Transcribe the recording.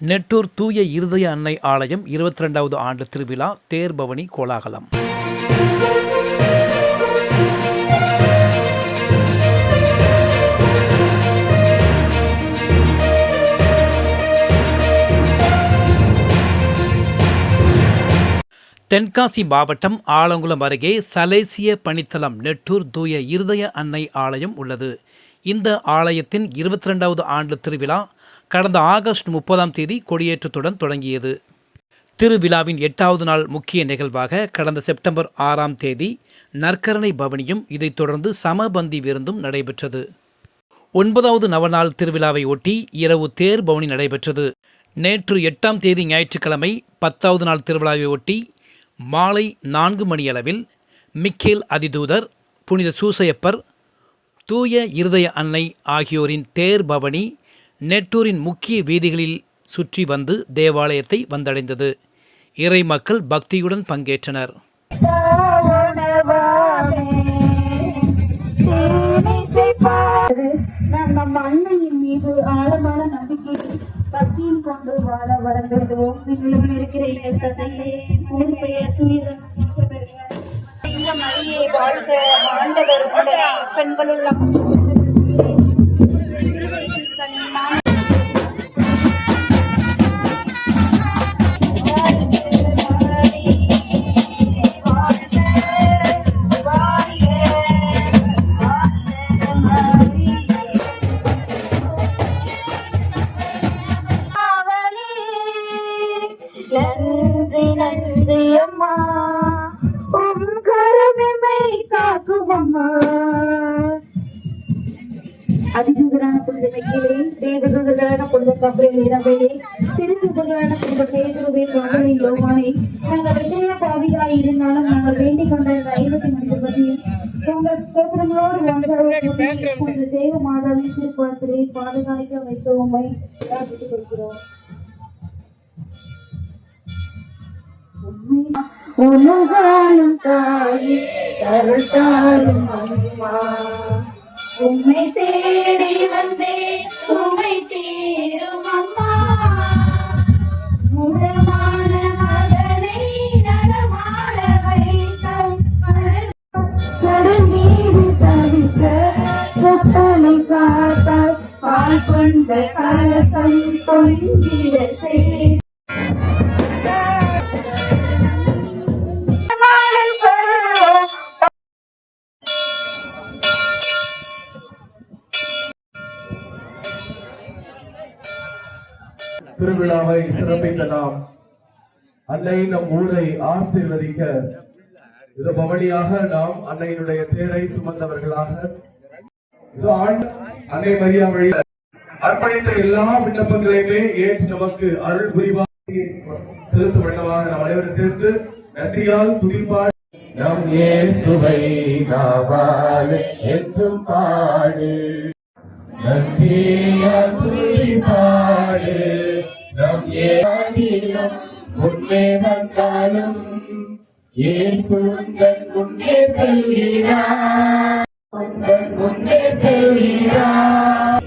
நெட்டூர் தூய இருதய அன்னை ஆலயம் 22வது ஆண்டு திருவிழா தேர்பவனி கோலாகலம். தென்காசி மாவட்டம் ஆலங்குளம் அருகே சலேசிய பணித்தளம் நெட்டூர் தூய இருதய அன்னை ஆலயம் உள்ளது. இந்த ஆலயத்தின் 22வது ஆண்டு திருவிழா கடந்த ஆகஸ்ட் 30ஆம் தேதி கொடியேற்றத்துடன் தொடங்கியது. திருவிழாவின் 8வது நாள் முக்கிய நிகழ்வாக கடந்த செப்டம்பர் 6ஆம் தேதி நற்கரணை பவனியும் இதைத் தொடர்ந்து சமபந்தி விருந்தும் நடைபெற்றது. 9வது நவநாள் திருவிழாவை ஒட்டி இரவு தேர் பவனி நடைபெற்றது. நேற்று 8ஆம் தேதி ஞாயிற்றுக்கிழமை 10வது நாள் திருவிழாவை ஒட்டி மாலை 4 மணியளவில் மிக்கேல் அதிதூதர், புனித சூசையப்பர், தூய இருதய அன்னை ஆகியோரின் தேர் பவனி நெட்டூரின் முக்கிய வீதிகளில் சுற்றி வந்து தேவாலயத்தை வந்தடைந்தது. இறை மக்கள் பக்தியுடன் பங்கேற்றனர். நம்ம அன்னையின் மீது ஆழமான நம்பிக்கை பக்தியும் கொண்டு வாழ வரவேண்டுவோம். விண்ணுலகில் இருக்கிற இயக்கத்தையே பெயர் துணிதம் மரியை வாழ்க, ஆண்டவர் பெண்களுள்ள நன்றி நன்றி அம்மா, உம் கரமெமை காக்கும் அம்மா. அதிதூதரான புனித மிக்கேலே, தேவதூதரான புனித கப்ரியேலே, திருத்தூதரான புனித பேதுருவே, பவுலை, யோவானே, நாங்கள் எத்தனையோ பாவிகளாய் இருந்தாலும் நாங்கள் வேண்டிக் கொண்ட இந்த 53 பதியும் உங்கள் ஸ்தோத்திரங்களோடு ஒன்றாக தேவ மாதாவின் திருப்பாத்திரை பாதுகாக்க வைக்க உண்மை பிரார்த்தித்துக் கொள்கிறோம். உலகாலும் தாயே தருத்தாலும் அம்மா, உம்மை தேடி வந்தேன் உம்மை தேடும் அம்மா. முடமான மகனை நடமாட வைத்தாய், கடல் மீது தவிக்க சொத்தனை காத்தாய், பால் கொண்ட கலசம் பொங்கிட செய். திருவிழாவை சிறப்பித்த நாம் அன்னை நம் ஊரை ஆசீர்வதிக்க இது பவனியாக நாம் அன்னையினுடைய தேரை சுமந்தவர்களாக அன்னை மரியா வழி அர்ப்பணித்த எல்லா விண்ணப்பங்களையுமே ஏற்று நமக்கு அருள் புரிவாக செலுத்தும் வண்ணமாக நாம் அனைவரும் சேர்ந்து நன்றியால் துதிப்பாடு நம் இயேசுவை நாவால் என்றும் பாடு, நன்றியால் துதிப்பாடு. நம் ஏதிலும் முன்னே வந்தாலும் இயேசு உந்தன் முன்னே செல்கிறார், உந்தன் முன்னே செல்கிறார்.